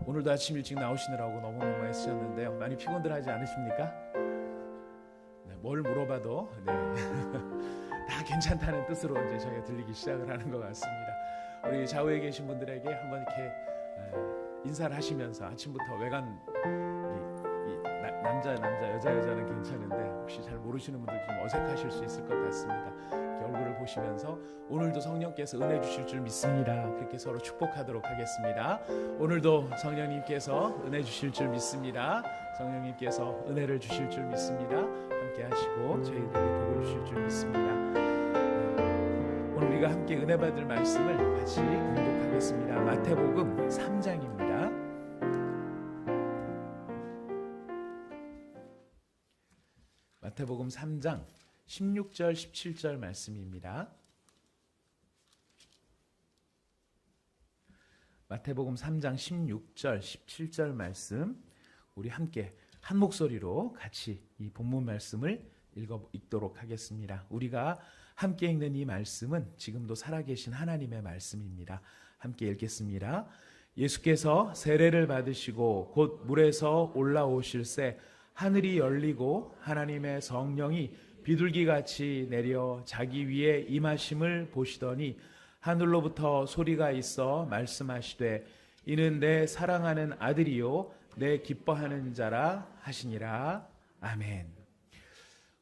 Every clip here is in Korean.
오늘도 아침 일찍 나오시느라고 너무너무 애쓰셨는데요. 많이 피곤들 하지 않으십니까? 네, 뭘 물어봐도 다 괜찮다는 뜻으로 이제 저희가 들리기 시작을 하는 것 같습니다. 우리 좌우에 계신 분들에게 한번 이렇게 인사를 하시면서 아침부터 외관 남자 여자는 괜찮은데 혹시 잘 모르시는 분들 좀 어색하실 수 있을 것 같습니다. 이렇게 얼굴을 보시면서 오늘도 성령께서 은혜 주실 줄 믿습니다. 그렇게 서로 축복하도록 하겠습니다. 오늘도 성령님께서 은혜 주실 줄 믿습니다. 성령님께서 은혜를 주실 줄 믿습니다. 함께 하시고 저희들에게 복을 주실 줄 믿습니다. 오늘 우리가 함께 은혜 받을 말씀을 같이 공독하겠습니다. 마태복음 3장입니다. 마태복음 3장 16절 17절 말씀입니다. 마태복음 3장 16절 17절 말씀 우리 함께 한 목소리로 같이 이 본문 말씀을 읽도록 하겠습니다. 우리가 함께 읽는 이 말씀은 지금도 살아계신 하나님의 말씀입니다. 함께 읽겠습니다. 예수께서 세례를 받으시고 곧 물에서 올라오실새 하늘이 열리고 하나님의 성령이 비둘기같이 내려 자기 위에 임하심을 보시더니 하늘로부터 소리가 있어 말씀하시되 이는 내 사랑하는 아들이요 내 기뻐하는 자라 하시니라. 아멘.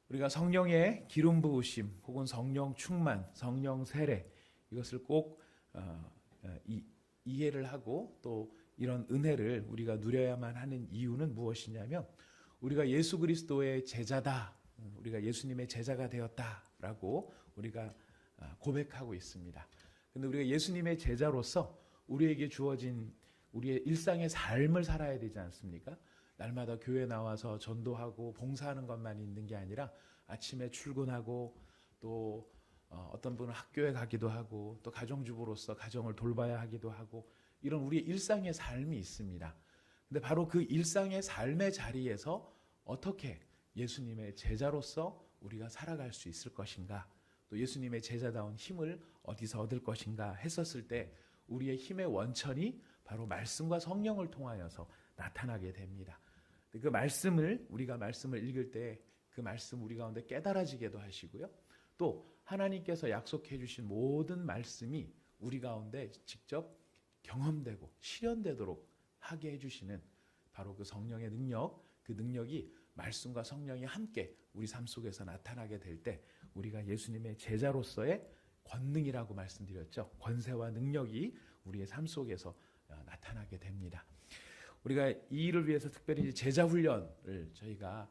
우리가 성령의 기름 부으심 혹은 성령 충만, 성령 세례 이것을 꼭 이해를 하고 또 이런 은혜를 우리가 누려야만 하는 이유는 무엇이냐면 우리가 예수 그리스도의 제자다, 우리가 예수님의 제자가 되었다라고 우리가 고백하고 있습니다. 그런데 우리가 예수님의 제자로서 우리에게 주어진 우리의 일상의 삶을 살아야 되지 않습니까? 날마다 교회 나와서 전도하고 봉사하는 것만 있는 게 아니라 아침에 출근하고 또 어떤 분은 학교에 가기도 하고 또 가정주부로서 가정을 돌봐야 하기도 하고 이런 우리의 일상의 삶이 있습니다. 근데 바로 그 일상의 삶의 자리에서 어떻게 예수님의 제자로서 우리가 살아갈 수 있을 것인가, 또 예수님의 제자다운 힘을 어디서 얻을 것인가 했었을 때 우리의 힘의 원천이 바로 말씀과 성령을 통하여서 나타나게 됩니다. 그 말씀을 우리가 말씀을 읽을 때 그 말씀 우리 가운데 깨달아지게도 하시고요. 또 하나님께서 약속해 주신 모든 말씀이 우리 가운데 직접 경험되고 실현되도록 하게 해주시는 바로 그 성령의 능력, 그 능력이 말씀과 성령이 함께 우리 삶 속에서 나타나게 될 때 우리가 예수님의 제자로서의 권능이라고 말씀드렸죠. 권세와 능력이 우리의 삶 속에서 나타나게 됩니다. 우리가 이 일을 위해서 특별히 제자 훈련을 저희가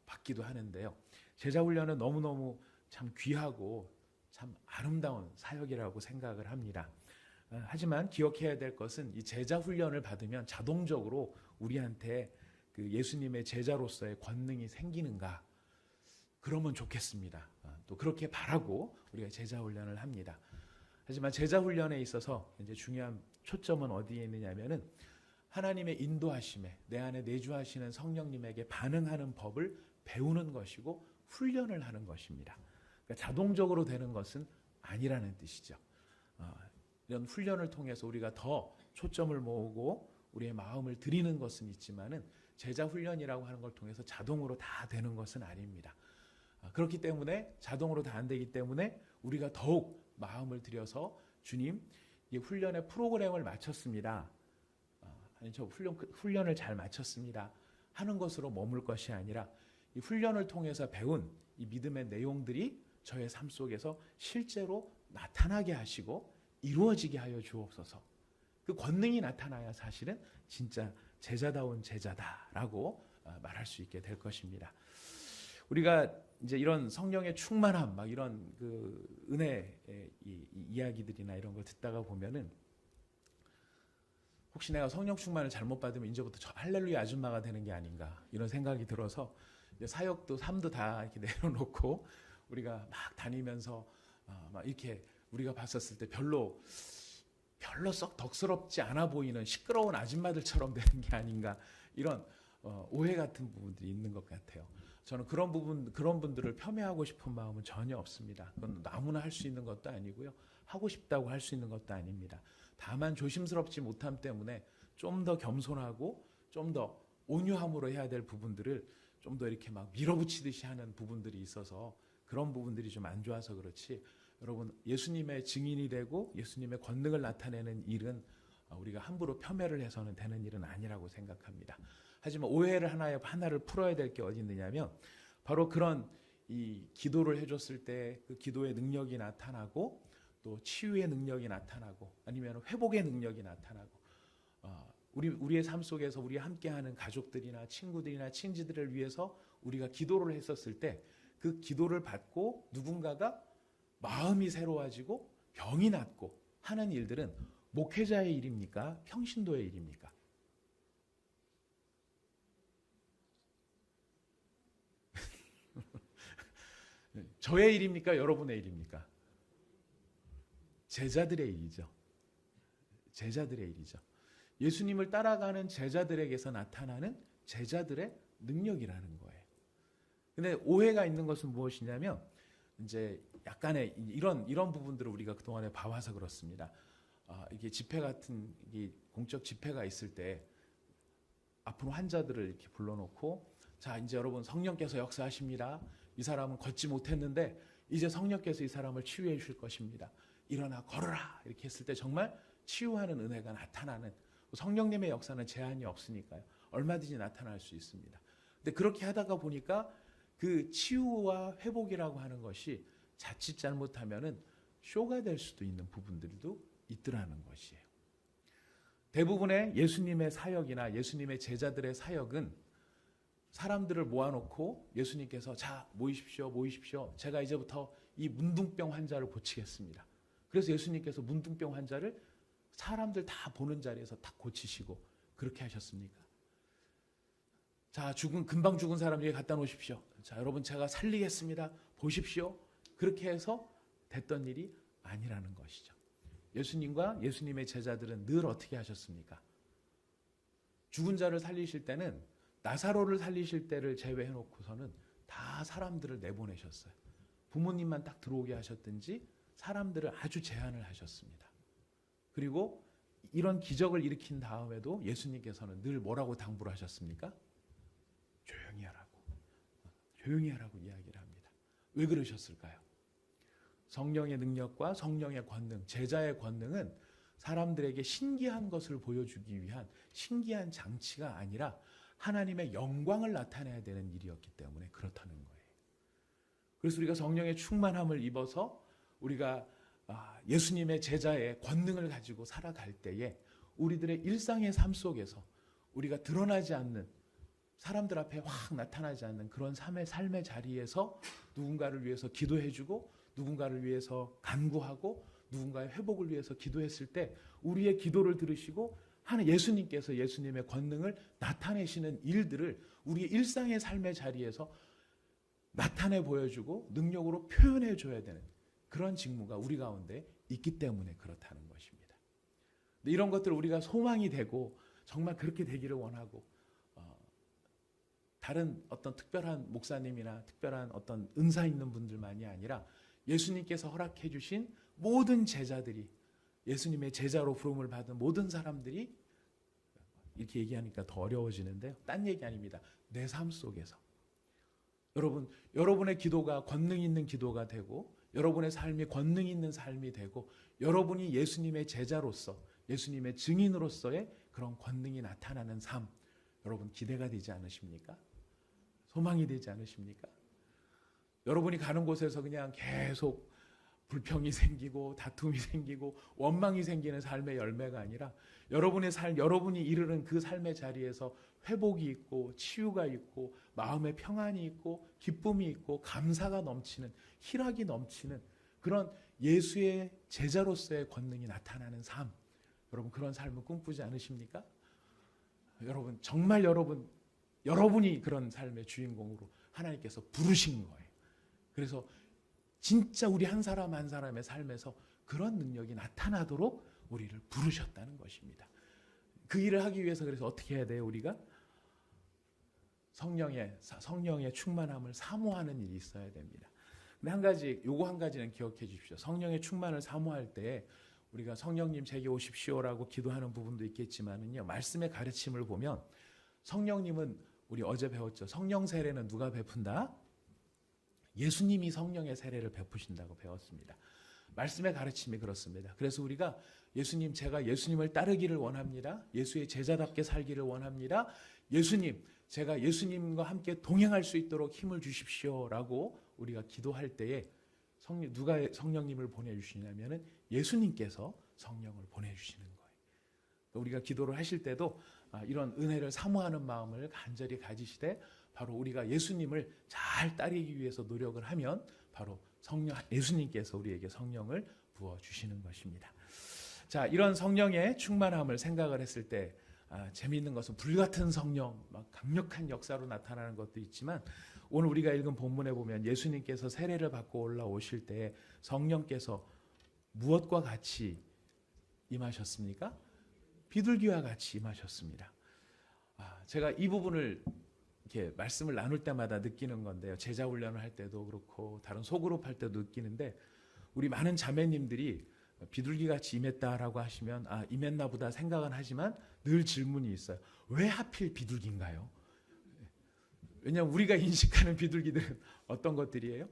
받기도 하는데요. 제자 훈련은 너무너무 참 귀하고 참 아름다운 사역이라고 생각을 합니다. 하지만 기억해야 될 것은 이 제자 훈련을 받으면 자동적으로 우리한테 그 예수님의 제자로서의 권능이 생기는가? 그러면 좋겠습니다. 또 그렇게 바라고 우리가 제자 훈련을 합니다. 하지만 제자 훈련에 있어서 이제 중요한 초점은 어디에 있느냐면은 하나님의 인도하심에 내 안에 내주하시는 성령님에게 반응하는 법을 배우는 것이고 훈련을 하는 것입니다. 그러니까 자동적으로 되는 것은 아니라는 뜻이죠. 이런 훈련을 통해서 우리가 더 초점을 모으고 우리의 마음을 들이는 것은 있지만은 제자 훈련이라고 하는 걸 통해서 자동으로 다 되는 것은 아닙니다. 그렇기 때문에 자동으로 다 안 되기 때문에 우리가 더욱 마음을 들여서 주님, 이 훈련의 프로그램을 마쳤습니다. 아니 저 훈련을 잘 마쳤습니다. 하는 것으로 머물 것이 아니라 이 훈련을 통해서 배운 이 믿음의 내용들이 저의 삶 속에서 실제로 나타나게 하시고 이루어지게 하여 주옵소서. 그 권능이 나타나야 사실은 진짜 제자다운 제자다라고 말할 수 있게 될 것입니다. 우리가 이제 이런 성령의 충만함, 막 이런 그 은혜의 이야기들이나 이런 걸 듣다가 보면은 혹시 내가 성령 충만을 잘못 받으면 이제부터 저 할렐루야 아줌마가 되는 게 아닌가 이런 생각이 들어서 이제 사역도 삶도 다 이렇게 내려놓고 우리가 막 다니면서 막 이렇게 우리가 봤었을 때 별로 썩 덕스럽지 않아 보이는 시끄러운 아줌마들처럼 되는 게 아닌가 이런 오해 같은 부분들이 있는 것 같아요. 저는 그런 분들을 폄훼하고 싶은 마음은 전혀 없습니다. 그건 아무나 할 수 있는 것도 아니고요. 하고 싶다고 할 수 있는 것도 아닙니다. 다만 조심스럽지 못함 때문에 좀 더 겸손하고 좀 더 온유함으로 해야 될 부분들을 좀 더 이렇게 막 밀어붙이듯이 하는 부분들이 있어서 그런 부분들이 좀 안 좋아서 그렇지, 여러분 예수님의 증인이 되고 예수님의 권능을 나타내는 일은 우리가 함부로 폄훼를 해서는 되는 일은 아니라고 생각합니다. 하지만 오해를 하나를 풀어야 될 게 어디 있느냐면, 바로 그런 이 기도를 해줬을 때 그 기도의 능력이 나타나고 또 치유의 능력이 나타나고 아니면 회복의 능력이 나타나고, 우리의 삶 속에서 우리 함께하는 가족들이나 친구들이나 친지들을 위해서 우리가 기도를 했었을 때 그 기도를 받고 누군가가 마음이 새로워지고 병이 낫고 하는 일들은 목회자의 일입니까? 평신도의 일입니까? 저의 일입니까? 여러분의 일입니까? 제자들의 일이죠. 제자들의 일이죠. 예수님을 따라가는 제자들에게서 나타나는 제자들의 능력이라는 거예요. 근데 오해가 있는 것은 무엇이냐면, 이제 약간의 이런 부분들을 우리가 그동안에 봐와서 그렇습니다. 이게 집회 같은, 이게 공적 집회가 있을 때 아픈 환자들을 이렇게 불러놓고, 자, 이제 여러분 성령께서 역사하십니다. 이 사람은 걷지 못했는데 이제 성령께서 이 사람을 치유해 주실 것입니다. 일어나 걸어라, 이렇게 했을 때 정말 치유하는 은혜가 나타나는, 성령님의 역사는 제한이 없으니까요. 얼마든지 나타날 수 있습니다. 근데 그렇게 하다가 보니까 그 치유와 회복이라고 하는 것이 자칫 잘못하면은 쇼가 될 수도 있는 부분들도 있더라는 것이에요. 대부분의 예수님의 사역이나 예수님의 제자들의 사역은 사람들을 모아놓고 예수님께서 자, 모이십시오. 제가 이제부터 이 문둥병 환자를 고치겠습니다. 그래서 예수님께서 문둥병 환자를 사람들 다 보는 자리에서 딱 고치시고 그렇게 하셨습니까? 자, 금방 죽은 사람 여기 갖다 놓으십시오. 자, 여러분 제가 살리겠습니다. 보십시오. 그렇게 해서 됐던 일이 아니라는 것이죠. 예수님과 예수님의 제자들은 늘 어떻게 하셨습니까? 죽은 자를 살리실 때는, 나사로를 살리실 때를 제외해 놓고서는 다 사람들을 내보내셨어요. 부모님만 딱 들어오게 하셨든지 사람들을 아주 제한을 하셨습니다. 그리고 이런 기적을 일으킨 다음에도 예수님께서는 늘 뭐라고 당부를 하셨습니까? 조용히 하라고 이야기를 합니다. 왜 그러셨을까요? 성령의 능력과 성령의 권능, 제자의 권능은 사람들에게 신기한 것을 보여주기 위한 신기한 장치가 아니라 하나님의 영광을 나타내야 되는 일이었기 때문에 그렇다는 거예요. 그래서 우리가 성령의 충만함을 입어서 우리가 예수님의 제자의 권능을 가지고 살아갈 때에 우리들의 일상의 삶 속에서 우리가 드러나지 않는, 사람들 앞에 확 나타나지 않는 그런 삶의 자리에서 누군가를 위해서 기도해주고 누군가를 위해서 간구하고 누군가의 회복을 위해서 기도했을 때 우리의 기도를 들으시고 하는 예수님께서 예수님의 권능을 나타내시는 일들을 우리의 일상의 삶의 자리에서 나타내 보여주고 능력으로 표현해 줘야 되는 그런 직무가 우리 가운데 있기 때문에 그렇다는 것입니다. 이런 것들을 우리가 소망이 되고 정말 그렇게 되기를 원하고, 다른 어떤 특별한 목사님이나 특별한 어떤 은사 있는 분들만이 아니라 예수님께서 허락해 주신 모든 제자들이, 예수님의 제자로 부름을 받은 모든 사람들이, 이렇게 얘기하니까 더 어려워지는데요. 딴 얘기 아닙니다. 내 삶 속에서 여러분의 기도가 권능 있는 기도가 되고 여러분의 삶이 권능 있는 삶이 되고 여러분이 예수님의 제자로서 예수님의 증인으로서의 그런 권능이 나타나는 삶, 여러분 기대가 되지 않으십니까? 소망이 되지 않으십니까? 여러분이 가는 곳에서 그냥 계속 불평이 생기고 다툼이 생기고 원망이 생기는 삶의 열매가 아니라 여러분의 삶, 여러분이 이르는 그 삶의 자리에서 회복이 있고 치유가 있고 마음의 평안이 있고 기쁨이 있고 감사가 넘치는, 희락이 넘치는 그런 예수의 제자로서의 권능이 나타나는 삶, 여러분 그런 삶을 꿈꾸지 않으십니까? 여러분 정말 여러분이 그런 삶의 주인공으로 하나님께서 부르신 거예요. 그래서 진짜 우리 한 사람 한 사람의 삶에서 그런 능력이 나타나도록 우리를 부르셨다는 것입니다. 그 일을 하기 위해서 그래서 어떻게 해야 돼요? 우리가 성령의 충만함을 사모하는 일이 있어야 됩니다. 근데 요거 한 가지는 기억해 주십시오. 성령의 충만을 사모할 때 우리가 성령님 제게 오십시오라고 기도하는 부분도 있겠지만은요. 말씀의 가르침을 보면 성령님은 우리 어제 배웠죠. 성령 세례는 누가 베푼다? 예수님이 성령의 세례를 베푸신다고 배웠습니다. 말씀의 가르침이 그렇습니다. 그래서 우리가 예수님, 제가 예수님을 따르기를 원합니다. 예수의 제자답게 살기를 원합니다. 예수님, 제가 예수님과 함께 동행할 수 있도록 힘을 주십시오라고 우리가 기도할 때에 누가 성령님을 보내주시냐면은 예수님께서 성령을 보내주시는 거예요. 우리가 기도를 하실 때도 이런 은혜를 사모하는 마음을 간절히 가지시되 바로 우리가 예수님을 잘 따르기 위해서 노력을 하면 바로 예수님께서 우리에게 성령을 부어주시는 것입니다. 자, 이런 성령의 충만함을 생각을 했을 때 재미있는 것은 불같은 성령, 막 강력한 역사로 나타나는 것도 있지만 오늘 우리가 읽은 본문에 보면 예수님께서 세례를 받고 올라오실 때 성령께서 무엇과 같이 임하셨습니까? 비둘기와 같이 임하셨습니다. 제가 이 부분을 이렇게 말씀을 나눌 때마다 느끼는 건데요. 제자 훈련을 할 때도 그렇고 다른 소그룹 할 때도 느끼는데 우리 많은 자매님들이 비둘기같이 임했다라고 하시면 임했나 보다 생각은 하지만 늘 질문이 있어요. 왜 하필 비둘기인가요? 왜냐하면 우리가 인식하는 비둘기들은 어떤 것들이에요?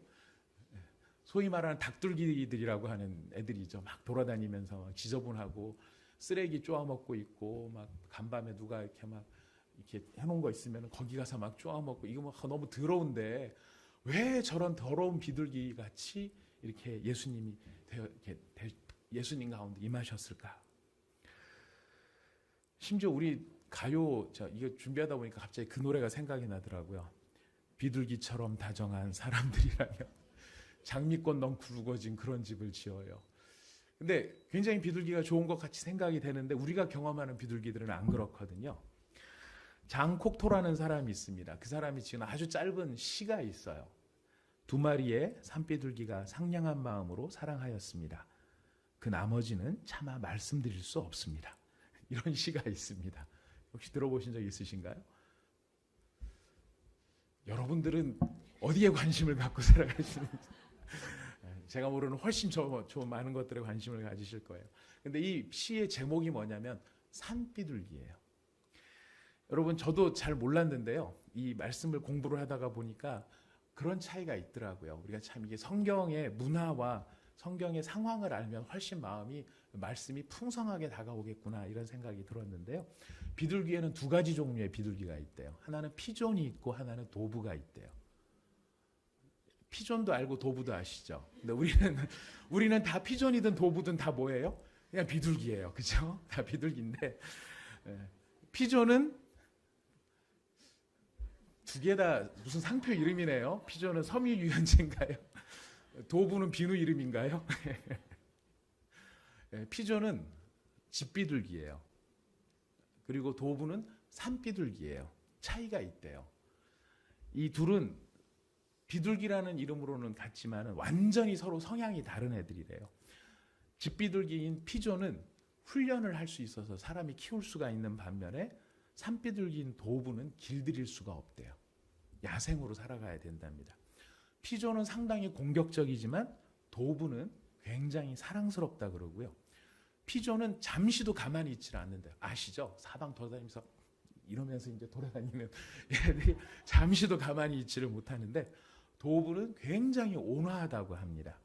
소위 말하는 닭둘기들이라고 하는 애들이죠. 막 돌아다니면서 막 지저분하고 쓰레기 쪼아먹고 있고 막 간밤에 누가 이렇게 해놓은 거 있으면 거기 가서 막 쪼아먹고 이거 뭐 너무 더러운데 왜 저런 더러운 비둘기 같이 이렇게 예수님 가운데 임하셨을까? 심지어 우리 가요 이거 준비하다 보니까 갑자기 그 노래가 생각이 나더라고요. 비둘기처럼 다정한 사람들이라면 장미꽃 너무 굵어진 그런 집을 지어요. 근데 굉장히 비둘기가 좋은 것 같이 생각이 되는데 우리가 경험하는 비둘기들은 안 그렇거든요. 장콕토라는 사람이 있습니다. 그 사람이 지은 아주 짧은 시가 있어요. 2마리의 산비둘기가 상냥한 마음으로 사랑하였습니다. 그 나머지는 차마 말씀드릴 수 없습니다. 이런 시가 있습니다. 혹시 들어보신 적 있으신가요? 여러분들은 어디에 관심을 갖고 살아가시는지 제가 모르는 훨씬 좀 많은 것들에 관심을 가지실 거예요. 근데 이 시의 제목이 뭐냐면 산비둘기예요. 여러분 저도 잘 몰랐는데요. 이 말씀을 공부를 하다가 보니까 그런 차이가 있더라고요. 우리가 참 이게 성경의 문화와 성경의 상황을 알면 훨씬 말씀이 풍성하게 다가오겠구나 이런 생각이 들었는데요. 비둘기에는 2가지 종류의 비둘기가 있대요. 하나는 피존이 있고 하나는 도브가 있대요. 피존도 알고 도브도 아시죠? 근데 우리는 다 피존이든 도브든 다 뭐예요? 그냥 비둘기예요. 그죠? 다 비둘기인데 피존은 2개 다 무슨 상표 이름이네요. 피존은 섬유 유연제인가요? 도브는 비누 이름인가요? 피존은 집비둘기예요. 그리고 도브는 산비둘기예요. 차이가 있대요. 이 둘은 비둘기라는 이름으로는 같지만 완전히 서로 성향이 다른 애들이래요. 집비둘기인 피존은 훈련을 할 수 있어서 사람이 키울 수가 있는 반면에 산비둘기인 도브는 길들일 수가 없대요. 야생으로 살아가야 된답니다. 피존은 상당히 공격적이지만 도브는 굉장히 사랑스럽다 그러고요. 피존은 잠시도 가만히 있질 않는데요. 아시죠? 사방 돌아다니면서 이러면서 이제 돌아다니는 얘들이 잠시도 가만히 있지를 못하는데 도브는 굉장히 온화하다고 합니다.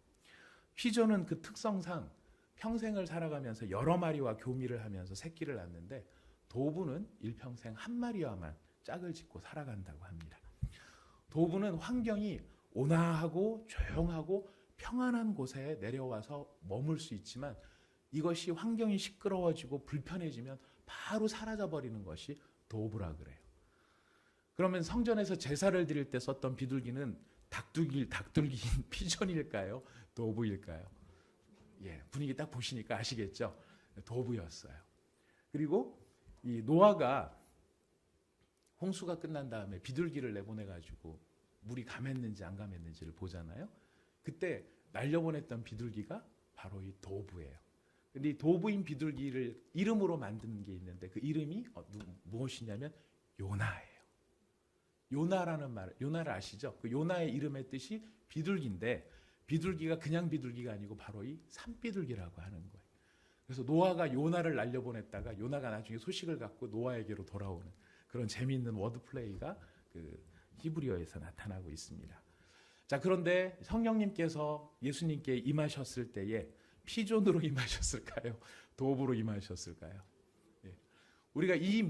피존은 그 특성상 평생을 살아가면서 여러 마리와 교미를 하면서 새끼를 낳는데 도브는 일평생 한 마리와만 짝을 짓고 살아간다고 합니다. 도브는 환경이 온화하고 조용하고 평안한 곳에 내려와서 머물 수 있지만 이것이 환경이 시끄러워지고 불편해지면 바로 사라져버리는 것이 도브라 그래요. 그러면 성전에서 제사를 드릴 때 썼던 비둘기는 닭둘기인 피존일까요? 도브일까요? 분위기 딱 보시니까 아시겠죠? 도브였어요. 그리고 이 노아가 홍수가 끝난 다음에 비둘기를 내보내가지고 물이 감했는지 안 감했는지를 보잖아요. 그때 날려보냈던 비둘기가 바로 이 도브예요. 근데 이 도브인 비둘기를 이름으로 만드는 게 있는데 그 이름이 무엇이냐면 요나예요. 요나라는 요나를 아시죠? 그 요나의 이름의 뜻이 비둘기인데 비둘기가 그냥 비둘기가 아니고 바로 이 산비둘기라고 하는 거예요. 그래서 노아가 요나를 날려보냈다가 요나가 나중에 소식을 갖고 노아에게로 돌아오는 그런 재미있는 워드플레이가 그 히브리어에서 나타나고 있습니다. 자, 그런데 성령님께서 예수님께 임하셨을 때에 피존으로 임하셨을까요? 도읍으로 임하셨을까요? 예. 우리가 이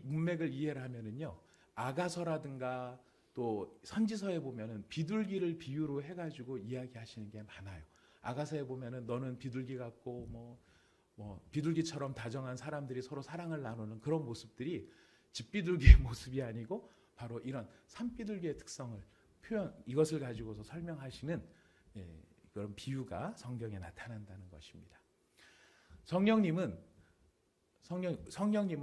문맥을 이해를 하면은요, 아가서라든가 또 선지서에 보면은 비둘기를 비유로 해가지고 이야기하시는 게 많아요. 아가서에 보면은 너는 비둘기 같고 뭐 비둘기처럼 다정한 사람들이 서로 사랑을 나누는 그런 모습들이 집비둘기의 모습이 아니고 바로 이런 산비둘기의 특성을 이것을 가지고서 설명하시는 그런 비유가 성경에 나타난다는 것입니다. 성령님은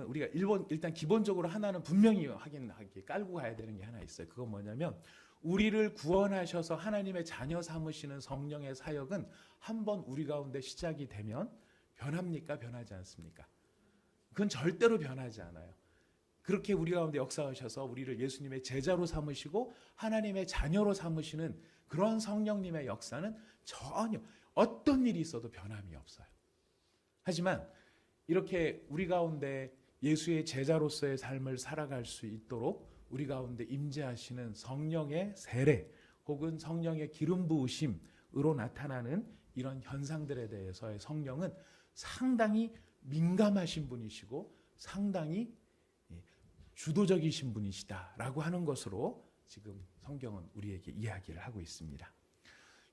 우리가 일단 기본적으로 하나는 분명히 확인하게 깔고 가야 되는 게 하나 있어요. 그건 뭐냐면 우리를 구원하셔서 하나님의 자녀 삼으시는 성령의 사역은 한번 우리 가운데 시작이 되면 변합니까? 변하지 않습니까? 그건 절대로 변하지 않아요. 그렇게 우리 가운데 역사하셔서 우리를 예수님의 제자로 삼으시고 하나님의 자녀로 삼으시는 그런 성령님의 역사는 전혀 어떤 일이 있어도 변함이 없어요. 하지만 이렇게 우리 가운데 예수의 제자로서의 삶을 살아갈 수 있도록 우리 가운데 임재하시는 성령의 세례 혹은 성령의 기름 부으심으로 나타나는 이런 현상들에 대해서의 성령은 상당히 민감하신 분이시고 상당히 주도적이신 분이시다라고 하는 것으로 지금 성경은 우리에게 이야기를 하고 있습니다.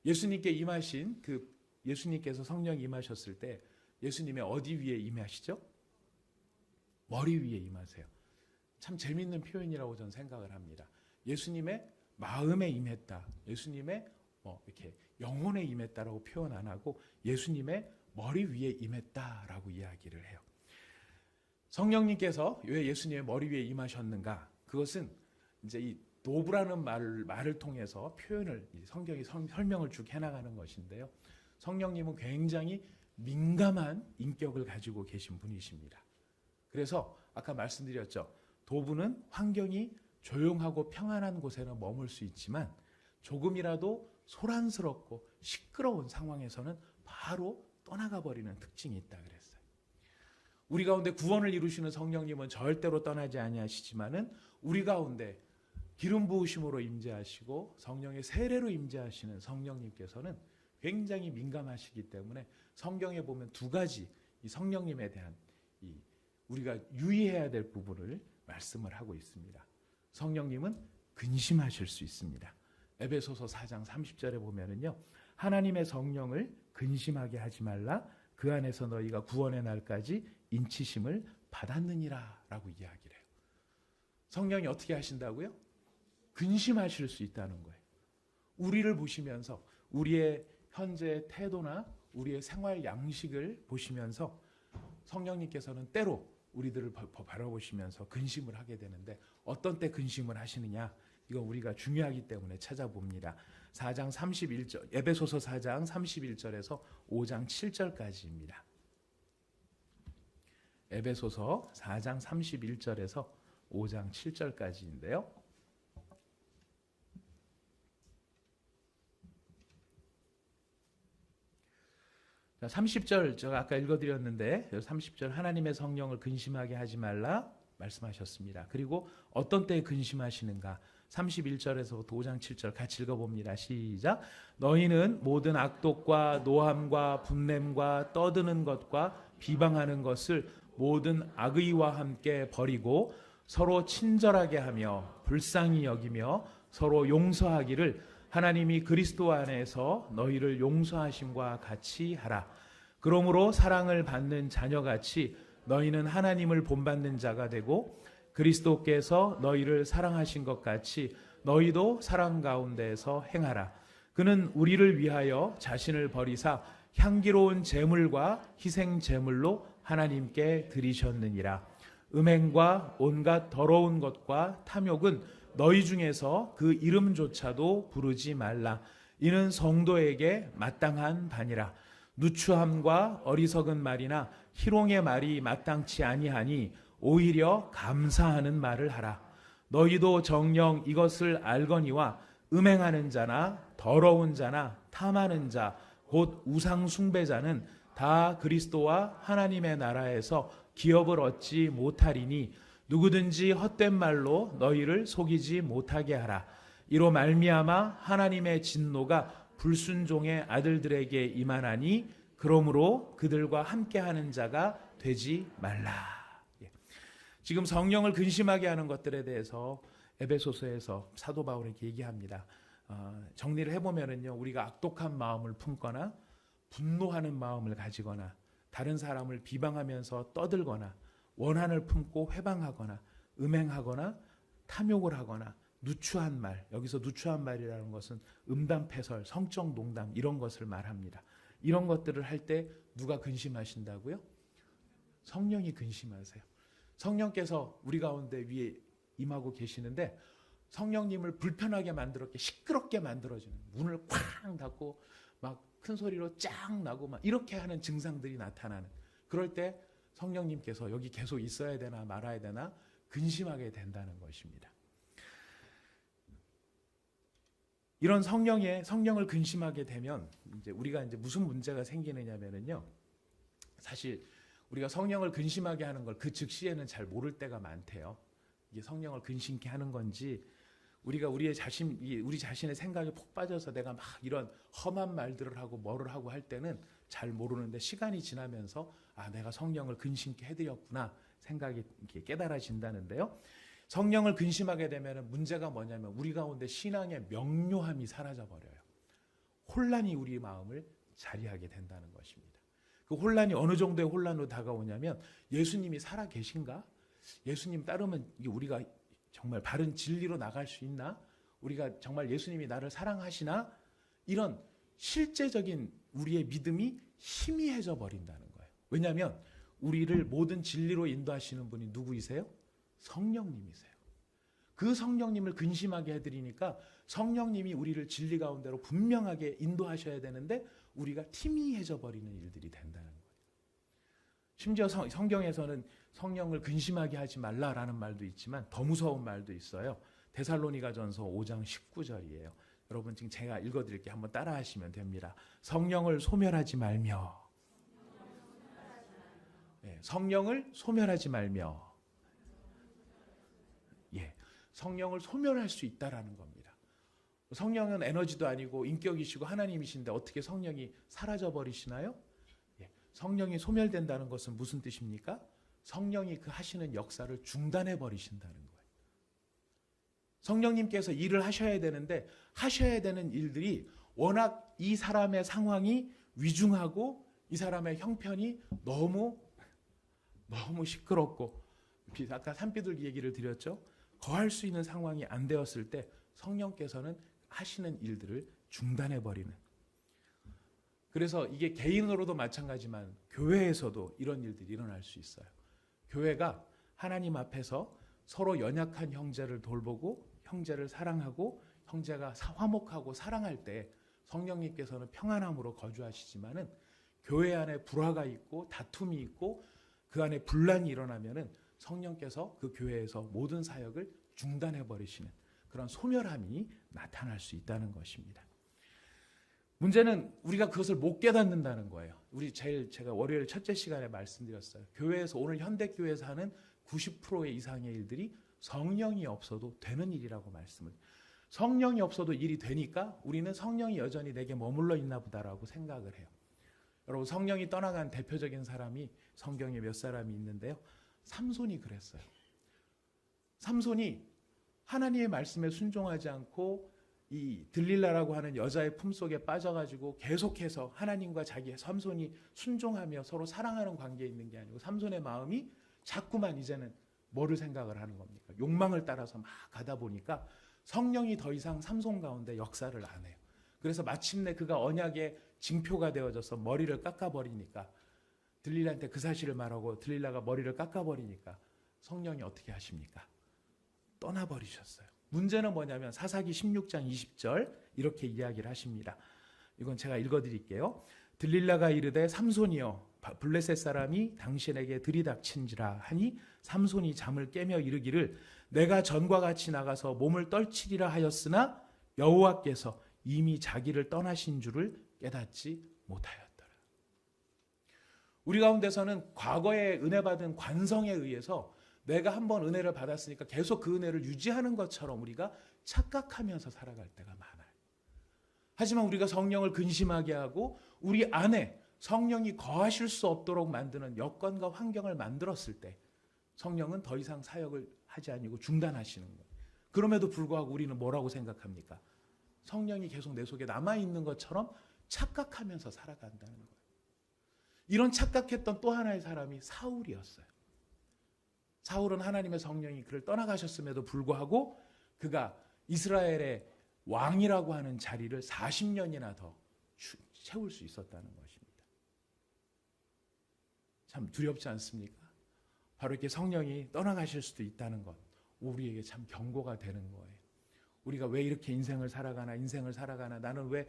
예수님께서 성령이 임하셨을 때 예수님의 어디 위에 임하시죠? 머리 위에 임하세요. 참 재미있는 표현이라고 저는 생각을 합니다. 예수님의 마음에 임했다. 예수님의 이렇게 영혼에 임했다라고 표현 안 하고 예수님의 머리 위에 임했다라고 이야기를 해요. 성령님께서 왜 예수님의 머리 위에 임하셨는가? 그것은 이제 이 도브라는 말을 통해서 표현을 성경이 설명을 쭉 해나가는 것인데요. 성령님은 굉장히 민감한 인격을 가지고 계신 분이십니다. 그래서 아까 말씀드렸죠. 도브는 환경이 조용하고 평안한 곳에는 머물 수 있지만 조금이라도 소란스럽고 시끄러운 상황에서는 바로 떠나가 버리는 특징이 있다 그랬어요. 우리 가운데 구원을 이루시는 성령님은 절대로 떠나지 아니하시지만은 우리 가운데 기름 부으심으로 임재하시고 성령의 세례로 임재하시는 성령님께서는 굉장히 민감하시기 때문에 성경에 보면 두 가지 이 성령님에 대한 우리가 유의해야 될 부분을 말씀을 하고 있습니다. 성령님은 근심하실 수 있습니다. 에베소서 4장 30절에 보면은요. 하나님의 성령을 근심하게 하지 말라. 그 안에서 너희가 구원의 날까지 인치심을 받았느니라 라고 이야기를 해요. 성령이 어떻게 하신다고요? 근심하실 수 있다는 거예요. 우리를 보시면서 우리의 현재 태도나 우리의 생활 양식을 보시면서 성령님께서는 때로 우리들을 바라보시면서 근심을 하게 되는데 어떤 때 근심을 하시느냐? 이건 우리가 중요하기 때문에 찾아봅니다. 4장 31절, 에베소서 4장 31절에서 5장 7절까지입니다. 에베소서 4장 31절에서 5장 7절까지인데요. 자, 30절 제가 아까 읽어드렸는데 30절 하나님의 성령을 근심하게 하지 말라 말씀하셨습니다. 그리고 어떤 때에 근심하시는가? 31절에서부터 5장 7절 같이 읽어봅니다. 시작. 너희는 모든 악독과 노함과 분냄과 떠드는 것과 비방하는 것을 모든 악의와 함께 버리고 서로 친절하게 하며 불쌍히 여기며 서로 용서하기를 하나님이 그리스도 안에서 너희를 용서하심과 같이 하라. 그러므로 사랑을 받는 자녀같이 너희는 하나님을 본받는 자가 되고 그리스도께서 너희를 사랑하신 것 같이 너희도 사랑 가운데에서 행하라. 그는 우리를 위하여 자신을 버리사 향기로운 제물과 희생 제물로 하나님께 드리셨느니라. 음행과 온갖 더러운 것과 탐욕은 너희 중에서 그 이름조차도 부르지 말라. 이는 성도에게 마땅한 바니라. 누추함과 어리석은 말이나 희롱의 말이 마땅치 아니하니 오히려 감사하는 말을 하라. 너희도 정녕 이것을 알거니와 음행하는 자나 더러운 자나 탐하는 자 곧 우상 숭배자는 다 그리스도와 하나님의 나라에서 기업을 얻지 못하리니 누구든지 헛된 말로 너희를 속이지 못하게 하라. 이로 말미암아 하나님의 진노가 불순종의 아들들에게 임하나니 그러므로 그들과 함께하는 자가 되지 말라. 지금 성령을 근심하게 하는 것들에 대해서 에베소서에서 사도 바울이 얘기합니다. 정리를 해보면요, 우리가 악독한 마음을 품거나 분노하는 마음을 가지거나 다른 사람을 비방하면서 떠들거나 원한을 품고 회방하거나 음행하거나 탐욕을 하거나 누추한 말, 여기서 누추한 말이라는 것은 음담패설, 성적 농담 이런 것을 말합니다. 이런 것들을 할 때 누가 근심하신다고요? 성령이 근심하세요. 성령께서 우리 가운데 위에 임하고 계시는데 성령님을 불편하게 만들었게 시끄럽게 만들어지는, 문을 쾅 닫고 막 큰 소리로 짱 나고 막 이렇게 하는 증상들이 나타나는, 그럴 때 성령님께서 여기 계속 있어야 되나 말아야 되나 근심하게 된다는 것입니다. 이런 성령을 근심하게 되면 이제 우리가 이제 무슨 문제가 생기느냐면요, 사실 우리가 성령을 근심하게 하는 걸 그 즉시에는 잘 모를 때가 많대요. 이게 성령을 근심케 하는 건지, 우리가 우리 자신의 생각에 푹 빠져서 내가 막 이런 험한 말들을 하고 뭐를 하고 할 때는 잘 모르는데, 시간이 지나면서 내가 성령을 근심케 해드렸구나 생각이 이렇게 깨달아진다는데요. 성령을 근심하게 되면 문제가 뭐냐면 우리 가운데 신앙의 명료함이 사라져 버려요. 혼란이 우리 마음을 자리하게 된다는 것입니다. 그 혼란이 어느 정도의 혼란으로 다가오냐면, 예수님이 살아 계신가? 예수님 따르면 우리가 정말 바른 진리로 나갈 수 있나? 우리가 정말 예수님이 나를 사랑하시나? 이런 실제적인 우리의 믿음이 희미해져 버린다는 거예요. 왜냐하면 우리를 모든 진리로 인도하시는 분이 누구이세요? 성령님이세요. 그 성령님을 근심하게 해드리니까 성령님이 우리를 진리 가운데로 분명하게 인도하셔야 되는데 우리가 희미해져 버리는 일들이 된다는 거예요. 심지어 성경에서는 성령을 근심하게 하지 말라라는 말도 있지만 더 무서운 말도 있어요. 데살로니가전서 5장 19절이에요. 여러분 지금 제가 읽어드릴게요. 한번 따라하시면 됩니다. 성령을 소멸하지 말며, 성령을 소멸하지 말며, 성령을 소멸할 수 있다라는 겁니다. 성령은 에너지도 아니고 인격이시고 하나님이신데 어떻게 성령이 사라져 버리시나요? 성령이 소멸된다는 것은 무슨 뜻입니까? 성령이 그 하시는 역사를 중단해 버리신다는 거예요. 성령님께서 일을 하셔야 되는데 하셔야 되는 일들이 워낙 이 사람의 상황이 위중하고 이 사람의 형편이 너무 시끄럽고, 아까 산비둘기 얘기를 드렸죠. 거할 수 있는 상황이 안 되었을 때 성령께서는 하시는 일들을 중단해 버리는. 그래서 이게 개인으로도 마찬가지지만 교회에서도 이런 일들이 일어날 수 있어요. 교회가 하나님 앞에서 서로 연약한 형제를 돌보고 형제를 사랑하고 형제가 화목하고 사랑할 때 성령님께서는 평안함으로 거주하시지만은 교회 안에 불화가 있고 다툼이 있고 그 안에 분란이 일어나면은 성령께서 그 교회에서 모든 사역을 중단해 버리시는 그런 소멸함이 나타날 수 있다는 것입니다. 문제는 우리가 그것을 못 깨닫는다는 거예요. 제가 월요일 첫째 시간에 말씀드렸어요. 교회에서, 오늘 현대교회에서 하는 90% 이상의 일들이 성령이 없어도 되는 일이라고 말씀을. 성령이 없어도 일이 되니까 우리는 성령이 여전히 내게 머물러 있나 보다라고 생각을 해요. 여러분, 성령이 떠나간 대표적인 사람이 성경에 몇 사람이 있는데요. 삼손이 그랬어요. 삼손이 하나님의 말씀에 순종하지 않고 이 들릴라라고 하는 여자의 품속에 빠져가지고 계속해서 하나님과 삼손이 순종하며 서로 사랑하는 관계에 있는 게 아니고 삼손의 마음이 자꾸만 이제는 뭐를 생각을 하는 겁니까? 욕망을 따라서 막 가다 보니까 성령이 더 이상 삼손 가운데 역사를 안 해요. 그래서 마침내 그가 언약의 징표가 되어져서 머리를 깎아버리니까, 들릴라한테 그 사실을 말하고 들릴라가 머리를 깎아버리니까 성령이 어떻게 하십니까? 떠나버리셨어요. 문제는 뭐냐면 사사기 16장 20절 이렇게 이야기를 하십니다. 이건 제가 읽어드릴게요. 들릴라가 이르되 삼손이여 블레셋 사람이 당신에게 들이닥친지라 하니 삼손이 잠을 깨며 이르기를 내가 전과 같이 나가서 몸을 떨치리라 하였으나 여호와께서 이미 자기를 떠나신 줄을 깨닫지 못하였더라. 우리 가운데서는 과거에 은혜 받은 관성에 의해서 내가 한번 은혜를 받았으니까 계속 그 은혜를 유지하는 것처럼 우리가 착각하면서 살아갈 때가 많아요. 하지만 우리가 성령을 근심하게 하고 우리 안에 성령이 거하실 수 없도록 만드는 여건과 환경을 만들었을 때 성령은 더 이상 사역을 하지 아니고 중단하시는 거예요. 그럼에도 불구하고 우리는 뭐라고 생각합니까? 성령이 계속 내 속에 남아있는 것처럼 착각하면서 살아간다는 거예요. 이런 착각했던 또 하나의 사람이 사울이었어요. 사울은 하나님의 성령이 그를 떠나가셨음에도 불구하고 그가 이스라엘의 왕이라고 하는 자리를 40년이나 더 채울 수 있었다는 것입니다. 참 두렵지 않습니까? 바로 이렇게 성령이 떠나가실 수도 있다는 것, 우리에게 참 경고가 되는 거예요. 우리가 왜 이렇게 인생을 살아가나 나는 왜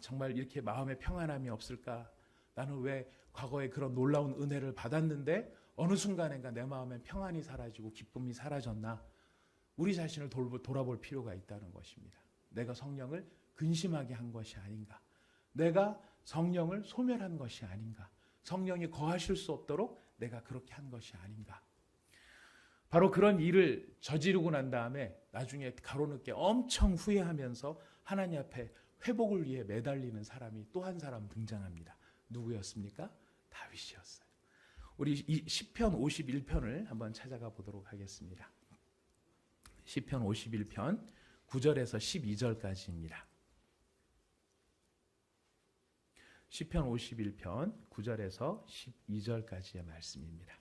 정말 이렇게 마음에 평안함이 없을까? 나는 왜 과거에 그런 놀라운 은혜를 받았는데 어느 순간인가 내 마음에 평안이 사라지고 기쁨이 사라졌나? 우리 자신을 돌아볼 필요가 있다는 것입니다. 내가 성령을 근심하게 한 것이 아닌가? 내가 성령을 소멸한 것이 아닌가? 성령이 거하실 수 없도록 내가 그렇게 한 것이 아닌가? 바로 그런 일을 저지르고 난 다음에 나중에 가로늦게 엄청 후회하면서 하나님 앞에 회복을 위해 매달리는 사람이 또 한 사람 등장합니다. 누구였습니까? 다윗이었어요. 우리 이 시편 51편을 한번 찾아가 보도록 하겠습니다. 시편 51편 9절에서 12절까지입니다. 시편 51편 9절에서 12절까지의 말씀입니다.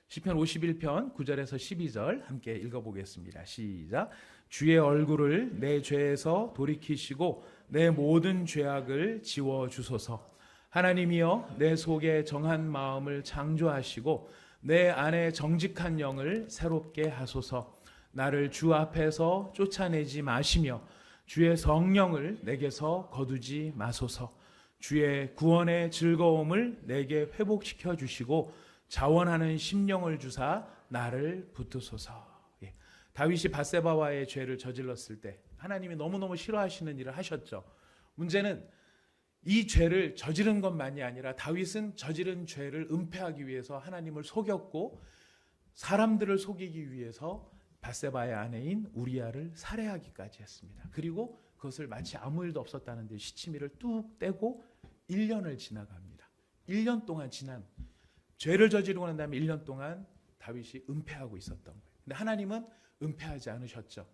시편 51편 9절에서 12절 함께 읽어보겠습니다. 시작. 주의 얼굴을 내 죄에서 돌이키시고 내 모든 죄악을 지워주소서. 하나님이여 내 속에 정한 마음을 창조하시고 내 안에 정직한 영을 새롭게 하소서. 나를 주 앞에서 쫓아내지 마시며 주의 성령을 내게서 거두지 마소서. 주의 구원의 즐거움을 내게 회복시켜 주시고 자원하는 심령을 주사 나를 붙드소서. 다윗이 밧세바와의 죄를 저질렀을 때 하나님이 너무너무 싫어하시는 일을 하셨죠. 문제는 이 죄를 저지른 것만이 아니라 다윗은 저지른 죄를 은폐하기 위해서 하나님을 속였고 사람들을 속이기 위해서 밧세바의 아내인 우리아를 살해하기까지 했습니다. 그리고 그것을 마치 아무 일도 없었다는 듯이 시치미를 뚝 떼고 1년을 지나갑니다. 1년 동안 지난 죄를 저지르고 난 다음에 1년 동안 다윗이 은폐하고 있었던 거예요. 근데 하나님은 은폐하지 않으셨죠.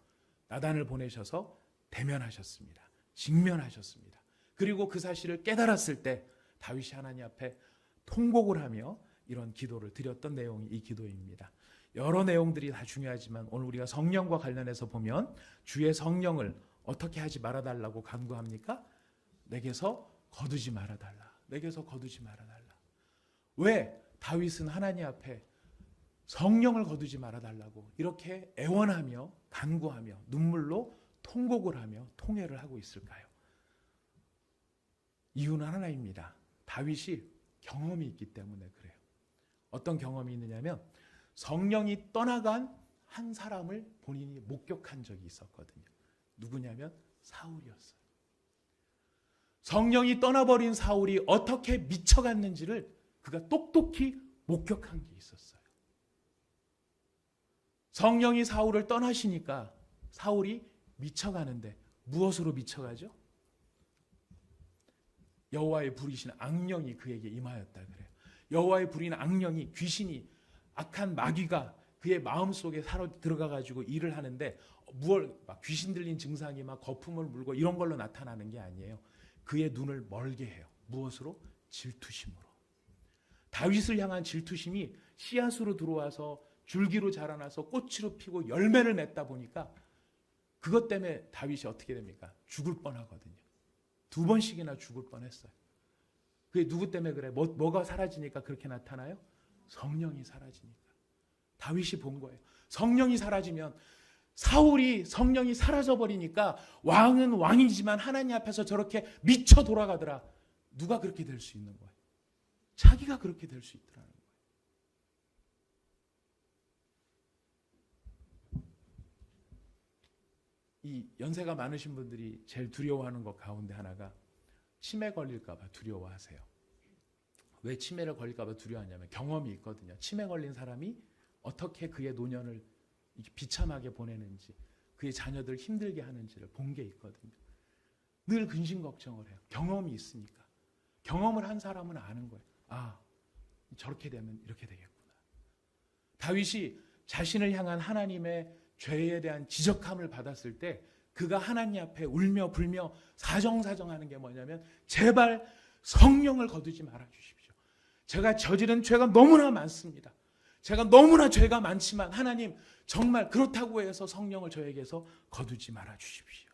나단을 보내셔서 대면하셨습니다. 직면하셨습니다. 그리고 그 사실을 깨달았을 때 다윗이 하나님 앞에 통곡을 하며 이런 기도를 드렸던 내용이 이 기도입니다. 여러 내용들이 다 중요하지만 오늘 우리가 성령과 관련해서 보면 주의 성령을 어떻게 하지 말아달라고 간구합니까? 내게서 거두지 말아달라. 내게서 거두지 말아달라. 왜 다윗은 하나님 앞에 성령을 거두지 말아달라고 이렇게 애원하며 간구하며 눈물로 통곡을 하며 통회를 하고 있을까요? 이유는 하나입니다. 다윗이 경험이 있기 때문에 그래요. 어떤 경험이 있느냐면 성령이 떠나간 한 사람을 본인이 목격한 적이 있었거든요. 누구냐면 사울이었어요. 성령이 떠나버린 사울이 어떻게 미쳐갔는지를 그가 똑똑히 목격한 게 있었어요. 성령이 사울을 떠나시니까 사울이 미쳐가는데 무엇으로 미쳐가죠? 여호와의 부리신 악령이 그에게 임하였다 그래요. 여호와의 부리는 악령이 귀신이 악한 마귀가 그의 마음속에 들어가가지고 일을 하는데 막 귀신 들린 증상이 막 거품을 물고 이런 걸로 나타나는 게 아니에요. 그의 눈을 멀게 해요. 무엇으로? 질투심으로. 다윗을 향한 질투심이 씨앗으로 들어와서 줄기로 자라나서 꽃으로 피고 열매를 맺다 보니까 그것 때문에 다윗이 어떻게 됩니까? 죽을 뻔하거든요. 2번씩이나 죽을 뻔했어요. 그게 누구 때문에 그래? 뭐가 사라지니까 그렇게 나타나요? 성령이 사라지니까. 다윗이 본 거예요. 성령이 사라지면 사울이 성령이 사라져버리니까 왕은 왕이지만 하나님 앞에서 저렇게 미쳐 돌아가더라. 누가 그렇게 될 수 있는 거예요? 자기가 그렇게 될 수 있더라는 거예요. 이 연세가 많으신 분들이 제일 두려워하는 것 가운데 하나가 치매 걸릴까 봐 두려워하세요. 왜 치매를 걸릴까 봐 두려워하냐면 경험이 있거든요. 치매 걸린 사람이 어떻게 그의 노년을 비참하게 보내는지, 그의 자녀들 힘들게 하는지를 본 게 있거든요. 늘 근심 걱정을 해요. 경험이 있으니까. 경험을 한 사람은 아는 거예요. 아, 저렇게 되면 이렇게 되겠구나. 다윗이 자신을 향한 하나님의 죄에 대한 지적함을 받았을 때 그가 하나님 앞에 울며 불며 사정사정하는 게 뭐냐면 제발 성령을 거두지 말아 주십시오. 제가 저지른 죄가 너무나 많습니다. 제가 너무나 죄가 많지만 하나님 정말 그렇다고 해서 성령을 저에게서 거두지 말아 주십시오.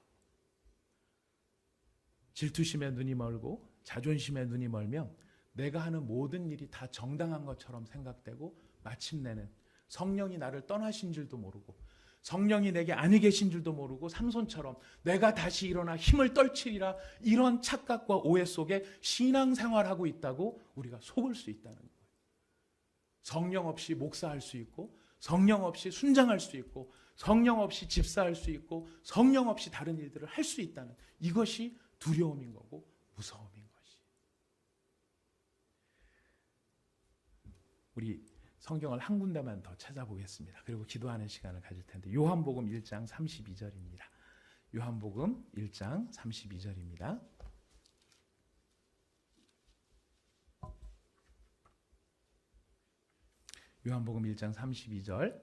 질투심에 눈이 멀고 자존심에 눈이 멀면 내가 하는 모든 일이 다 정당한 것처럼 생각되고 마침내는 성령이 나를 떠나신 줄도 모르고 성령이 내게 아니 계신 줄도 모르고 삼손처럼 내가 다시 일어나 힘을 떨치리라 이런 착각과 오해 속에 신앙생활하고 있다고 우리가 속을 수 있다는 거예요. 성령 없이 목사할 수 있고 성령 없이 순장할 수 있고 성령 없이 집사할 수 있고 성령 없이 다른 일들을 할 수 있다는 이것이 두려움인 거고 무서움인 것이. 우리 성경을 한 군데만 더 찾아보겠습니다. 그리고 기도하는 시간을 가질 텐데 요한복음 1장 32절입니다. 요한복음 1장 32절입니다. 요한복음 1장 32절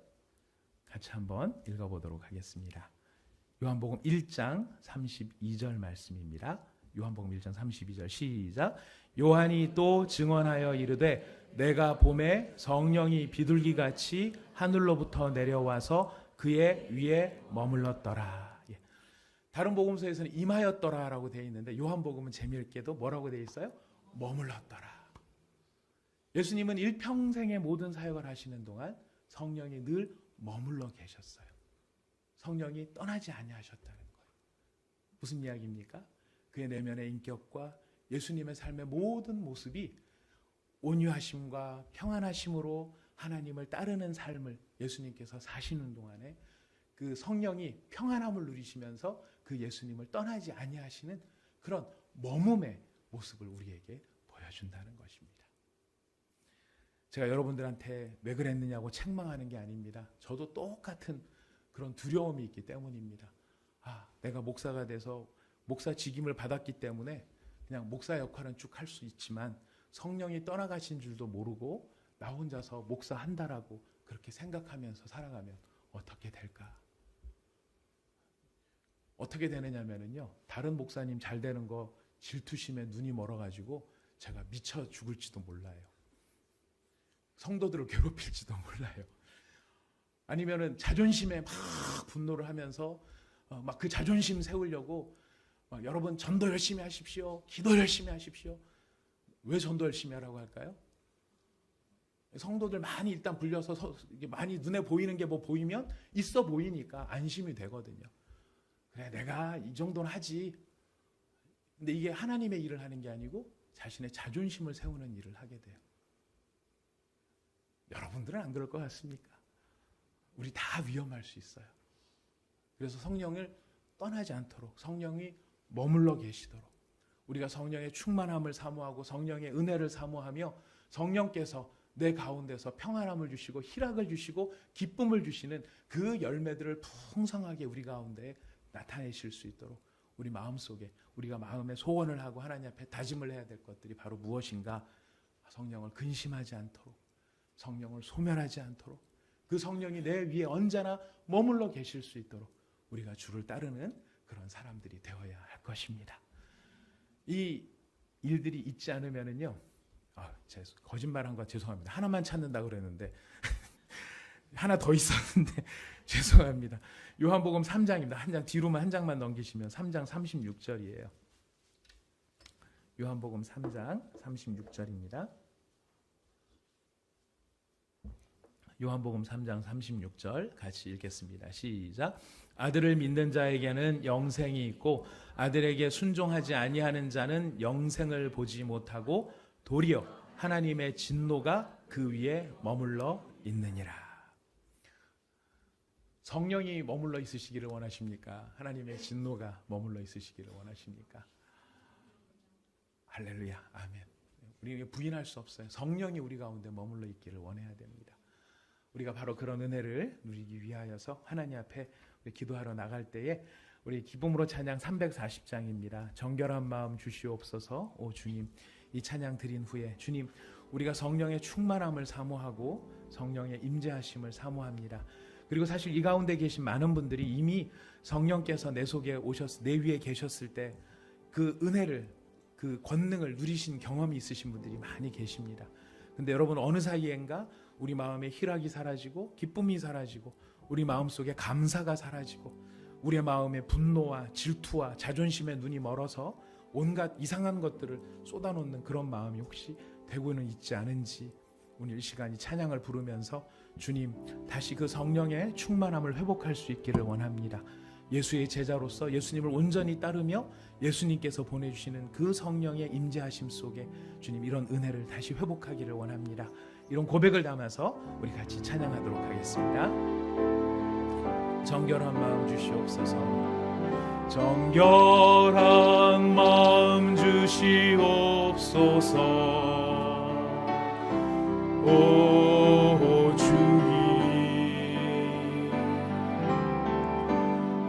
같이 한번 읽어보도록 하겠습니다. 요한복음 1장 32절 말씀입니다. 요한복음 1장 32절 시작. 요한이 또 증언하여 이르되 내가 봄에 성령이 비둘기같이 하늘로부터 내려와서 그의 위에 머물렀더라. 예. 다른 복음서에서는 임하였더라라고 되어 있는데 요한복음은 재미있게도 뭐라고 되어 있어요? 머물렀더라. 예수님은 일평생의 모든 사역을 하시는 동안 성령이 늘 머물러 계셨어요. 성령이 떠나지 아니하셨다는 거예요. 무슨 이야기입니까? 그의 내면의 인격과 예수님의 삶의 모든 모습이 온유하심과 평안하심으로 하나님을 따르는 삶을 예수님께서 사시는 동안에 그 성령이 평안함을 누리시면서 그 예수님을 떠나지 아니하시는 그런 머뭄의 모습을 우리에게 보여준다는 것입니다. 제가 여러분들한테 왜 그랬느냐고 책망하는 게 아닙니다. 저도 똑같은 그런 두려움이 있기 때문입니다. 내가 목사가 돼서 목사 직임을 받았기 때문에 그냥 목사 역할은 쭉 할 수 있지만 성령이 떠나가신 줄도 모르고 나 혼자서 목사한다라고 그렇게 생각하면서 살아가면 어떻게 될까? 어떻게 되느냐면요. 다른 목사님 잘 되는 거 질투심에 눈이 멀어가지고 제가 미쳐 죽을지도 몰라요. 성도들을 괴롭힐지도 몰라요. 아니면은 자존심에 막 분노를 하면서 막 그 자존심 세우려고 막 여러분 전도 열심히 하십시오. 기도 열심히 하십시오. 왜 전도 열심히 하라고 할까요? 성도들 많이 일단 불려서 많이 눈에 보이는 게 뭐 보이면 있어 보이니까 안심이 되거든요. 그래 내가 이 정도는 하지. 근데 이게 하나님의 일을 하는 게 아니고 자신의 자존심을 세우는 일을 하게 돼요. 여러분들은 안 그럴 것 같습니까? 우리 다 위험할 수 있어요. 그래서 성령을 떠나지 않도록 성령이 머물러 계시도록 우리가 성령의 충만함을 사모하고 성령의 은혜를 사모하며 성령께서 내 가운데서 평안함을 주시고 희락을 주시고 기쁨을 주시는 그 열매들을 풍성하게 우리 가운데 나타내실 수 있도록 우리 마음속에 우리가 마음에 소원을 하고 하나님 앞에 다짐을 해야 될 것들이 바로 무엇인가? 성령을 근심하지 않도록 성령을 소멸하지 않도록 그 성령이 내 위에 언제나 머물러 계실 수 있도록 우리가 주를 따르는 그런 사람들이 되어야 할 것입니다. 이 일들이 있지 않으면은요, 거짓말한 거 죄송합니다. 하나만 찾는다 그랬는데 하나 더 있었는데 죄송합니다. 요한복음 3장입니다. 한 장 뒤로만 한 장만 넘기시면 3장 36절이에요. 요한복음 3장 36절입니다. 요한복음 3장 36절 같이 읽겠습니다. 시작. 아들을 믿는 자에게는 영생이 있고 아들에게 순종하지 아니하는 자는 영생을 보지 못하고 도리어 하나님의 진노가 그 위에 머물러 있느니라. 성령이 머물러 있으시기를 원하십니까? 하나님의 진노가 머물러 있으시기를 원하십니까? 할렐루야, 아멘. 우리 부인할 수 없어요. 성령이 우리 가운데 머물러 있기를 원해야 됩니다. 우리가 바로 그런 은혜를 누리기 위하여서 하나님 앞에 우리 기도하러 나갈 때에 우리 기쁨으로 찬양 340장입니다. 정결한 마음 주시옵소서. 오 주님, 이 찬양 드린 후에 주님, 우리가 성령의 충만함을 사모하고 성령의 임재하심을 사모합니다. 그리고 사실 이 가운데 계신 많은 분들이 이미 성령께서 내 속에 내 위에 계셨을 때 그 은혜를, 그 권능을 누리신 경험이 있으신 분들이 많이 계십니다. 근데 여러분, 어느 사이엔가 우리 마음에 희락이 사라지고 기쁨이 사라지고 우리 마음속에 감사가 사라지고 우리의 마음에 분노와 질투와 자존심의 눈이 멀어서 온갖 이상한 것들을 쏟아놓는 그런 마음이 혹시 되고는 있지 않은지 오늘 이 시간이 찬양을 부르면서 주님, 다시 그 성령의 충만함을 회복할 수 있기를 원합니다. 예수의 제자로서 예수님을 온전히 따르며 예수님께서 보내주시는 그 성령의 임재하심 속에 주님, 이런 은혜를 다시 회복하기를 원합니다. 이런 고백을 담아서 우리 같이 찬양하도록 하겠습니다. 정결한 마음 주시옵소서. 정결한 마음 주시옵소서. 오 주님,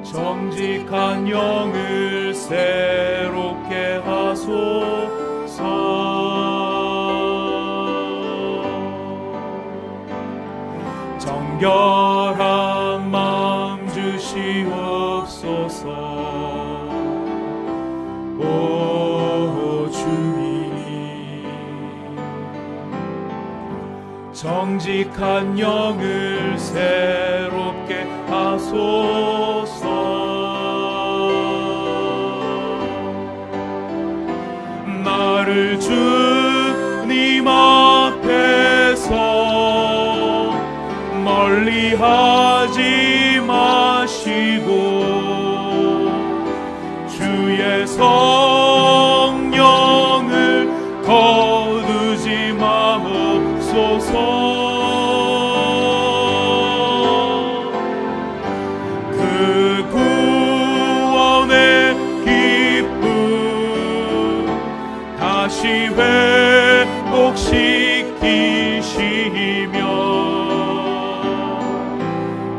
정직한 영을 새롭게 하소서. 정결한 마음 주시옵소서. 오 주님, 정직한 영을 새롭게 하소서. 나를 주님 앞에서 멀리하지 마시고 주의 성령을 거두지 마옵소서. 그 구원의 기쁨 다시 회복시키시며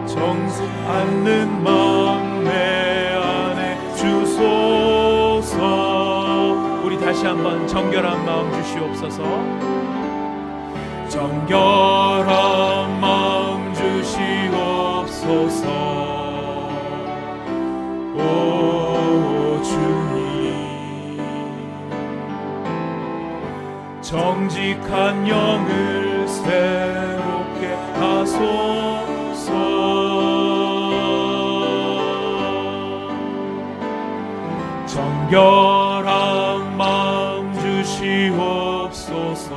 정수 않는 마음 내 안에 주소서. 우리 다시 한번 정결한 마음 주시옵소서. 정결한 마음 주시옵소서. 오 주님, 정직한 영을 새롭게 하소서. 정결한 마음 주시옵소서.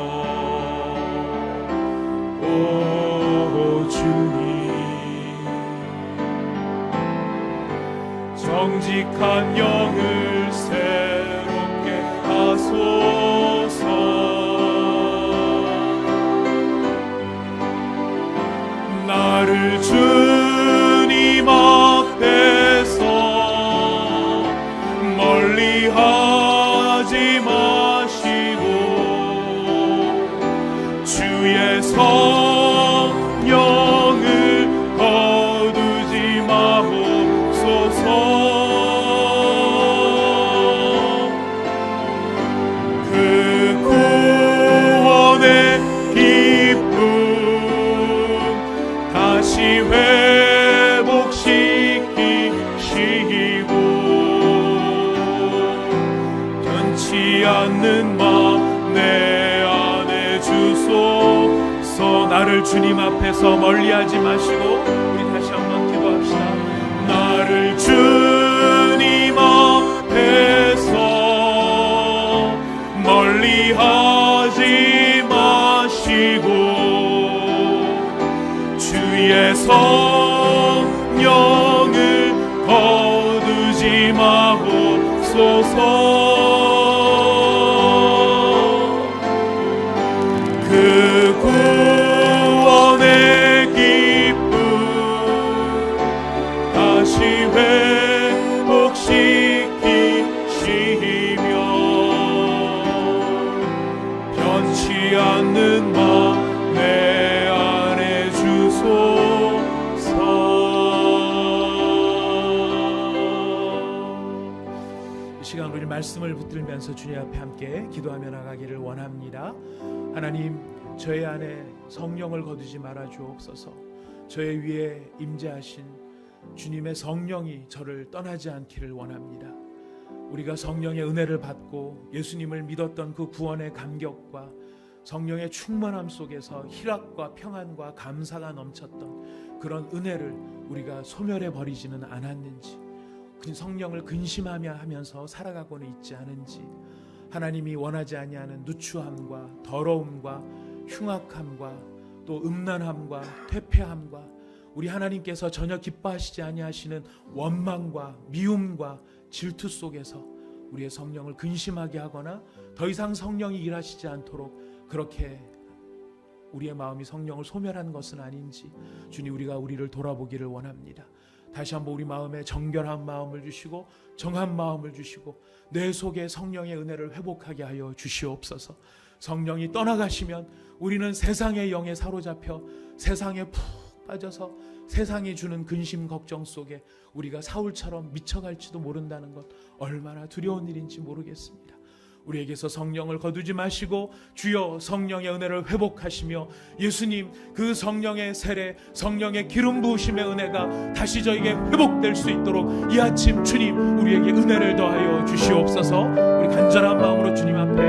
오 주님, 정직한 영을 새롭게 하소서. 나를 주님 앞에서 멀리하지 마시고 주의 성령을 거두지 마옵소서. 그 구원의 기쁨 다시 회복시키시고 변치 않는 마음 내 안에 주소서. 나를 주님 앞에서 멀리하지 마시고 우리 다시 한번 기도합시다. 나를 주님 앞에서 멀리하지 마시고 주의 성령을 거두지 마옵소서. 그 구원의 기쁨 모든 마음 내 안에 주소서. 이 시간 우리 말씀을 붙들면서 주님 앞에 함께 기도하며 나가기를 원합니다. 하나님, 저의 안에 성령을 거두지 말아 주옵소서. 저의 위에 임재하신 주님의 성령이 저를 떠나지 않기를 원합니다. 우리가 성령의 은혜를 받고 예수님을 믿었던 그 구원의 감격과 성령의 충만함 속에서 희락과 평안과 감사가 넘쳤던 그런 은혜를 우리가 소멸해 버리지는 않았는지, 그 성령을 근심하며 하면서 살아가고는 있지 않은지, 하나님이 원하지 아니하는 누추함과 더러움과 흉악함과 또 음란함과 퇴폐함과 우리 하나님께서 전혀 기뻐하시지 아니하시는 원망과 미움과 질투 속에서 우리의 성령을 근심하게 하거나 더 이상 성령이 일하시지 않도록 그렇게 우리의 마음이 성령을 소멸한 것은 아닌지 주님, 우리가 우리를 돌아보기를 원합니다. 다시 한번 우리 마음에 정결한 마음을 주시고 정한 마음을 주시고 내 속에 성령의 은혜를 회복하게 하여 주시옵소서. 성령이 떠나가시면 우리는 세상의 영에 사로잡혀 세상에 푹 빠져서 세상이 주는 근심 걱정 속에 우리가 사울처럼 미쳐갈지도 모른다는 것, 얼마나 두려운 일인지 모르겠습니다. 우리에게서 성령을 거두지 마시고 주여 성령의 은혜를 회복하시며 예수님 그 성령의 세례, 성령의 기름 부으심의 은혜가 다시 저에게 회복될 수 있도록 이 아침 주님 우리에게 은혜를 더하여 주시옵소서. 우리 간절한 마음으로 주님 앞에